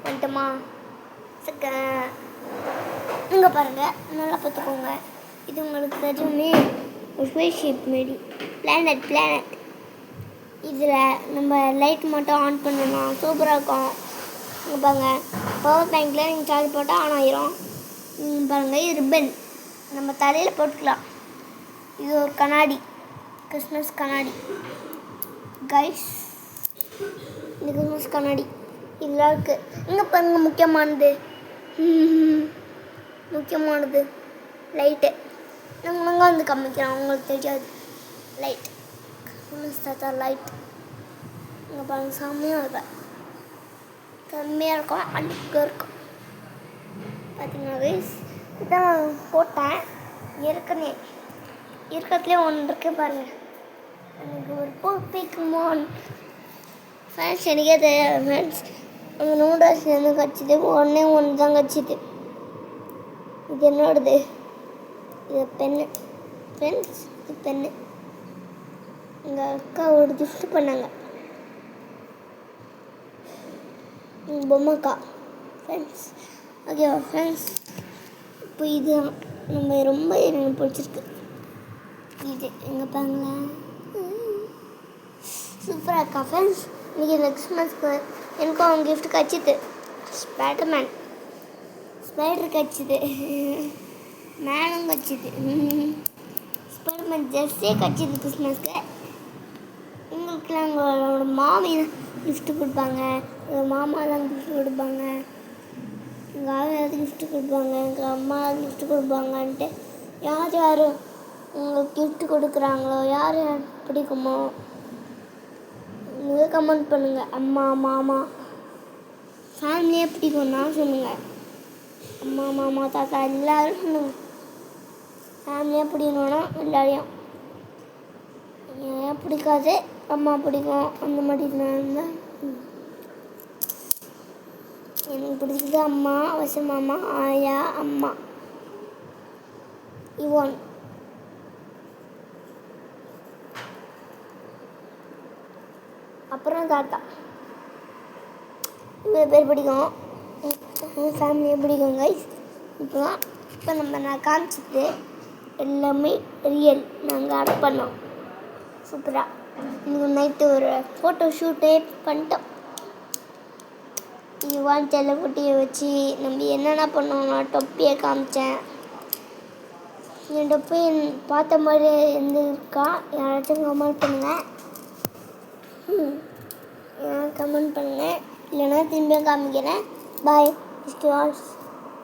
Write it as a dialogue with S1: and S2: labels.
S1: வந்துட்டுமா இங்கே பாருங்கள், நல்லா பார்த்துக்கோங்க. இது உங்களுக்கு தெரியுமே, ஒரு ஸ்பேஸ் ஷிப் மாரி பிளானட். இதில் நம்ம லைட் மட்டும் ஆன் பண்ணணும், சூப்பராக இருக்கும். இங்கே பாருங்கள், பவர் பேங்கில் நீங்கள் சார்ஜ் போட்டால் ஆன் ஆகிரும். பாருங்கள், இது ரிப்பன் நம்ம தலையில் போட்டுக்கலாம். இது ஒரு கண்ணாடி, கிறிஸ்மஸ் கண்ணாடி கைஸ். இந்த கிறிஸ்மஸ் கண்ணாடி இதெல்லாம் இருக்குது. இங்கே பாருங்கள், முக்கியமானது லைட்டு. நாங்கள் வந்து காமிக்கிறோம், உங்களுக்கு தெரியாது. லைட், கிறிஸ்மஸ் தாத்தா லைட். இங்கே பாருங்கள், செம்மையாக இருக்கும், அழுக்காக இருக்கும். பார்த்தீங்கன்னா கைஸ், இதான் போட்டேன். இருக்கிறதுலே ஒன்று இருக்கு பாருங்கள். எனக்கு ஒரு பிக்குமோன் ஃப்ரெண்ட்ஸ். எனக்கே தெரியாது ஃப்ரெண்ட்ஸ், அந்த நூடுல்ஸ் என்ன கட்சிது, ஒன்று தான் கட்சிது. இது என்னோடது, இது பென்னு ஃப்ரெண்ட்ஸ். இது பென்னு எங்கள் அக்கா ஒரு கிஃப்ட் பண்ணாங்க, பொம்மைக்கா ஃப்ரெண்ட்ஸ். ஓகேவா ஃப்ரெண்ட்ஸ், இப்போ இது நம்ம ரொம்ப எனக்கு பிடிச்சிருக்கு. இது எங்கே பாருங்களேன், சூப்பராக இருக்கா ஃப்ரெண்ட்ஸ். இன்றைக்கி இந்த கிறிஸ்மஸ்க்கு எனக்கும் அவங்க கிஃப்ட் கிடச்சிது. ஸ்பைடர் கிடச்சிது, மேலும் கிடச்சிது. ஸ்பைடர்மேன் ஜெர்ஸே கிடச்சிது கிறிஸ்மஸ்க்கு. உங்களுக்குலாம் உங்களோட மாமி கிஃப்ட்டு கொடுப்பாங்க, எங்கள் மாமா தான் கிஃப்ட் கொடுப்பாங்க, எங்கள் ஆயாவது கிஃப்ட்டு கொடுப்பாங்க, எங்கள் அம்மா கிஃப்ட்டு கொடுப்பாங்கன்ட்டு யார் உங்களுக்கு கிஃப்ட் கொடுக்குறாங்களோ, யார் பிடிக்குமோ நீங்கள் கமெண்ட் பண்ணுங்கள். அம்மா மாமா ஃபேமிலியே பிடிக்கும்னா சொல்லுங்கள். அம்மா மாமா தாத்தா எல்லோரும் சொல்லுங்கள். ஃபேமிலியாக பிடிக்கணுன்னா எல்லாரையும். ஏன் பிடிக்காது, அம்மா பிடிக்கும், அந்த மாதிரி இருந்தால் எனக்கு பிடிச்சது அம்மா, மாமா, ஆயா, அம்மா, இவன். அப்புறம் தாத்தா. இவ்வளோ பேர் பிடிக்கும், ஃபேமிலியை பிடிக்கும் கைஸ். இப்போ நான் காமிச்சிட்டு எல்லாமே ரியல் நாங்கள் ஆட் பண்ணோம். சூப்பராக இன்னைக்கு நைட்டு ஒரு ஃபோட்டோ ஷூட்டே பண்ணிட்டோம். இவான் செல்லக்குட்டியை வச்சு நம்ம என்னென்ன பண்ணோம்னா தொப்பியை காமிச்சேன். என் தொப்பி பார்த்த மாதிரி இருந்திருக்கா, யாராச்சும் கமெண்ட் பண்ணுங்கள். கமெண்ட் பண்ணுங்கள், இல்லைன்னா திரும்பியும் காமிக்கிறேன். பாய்.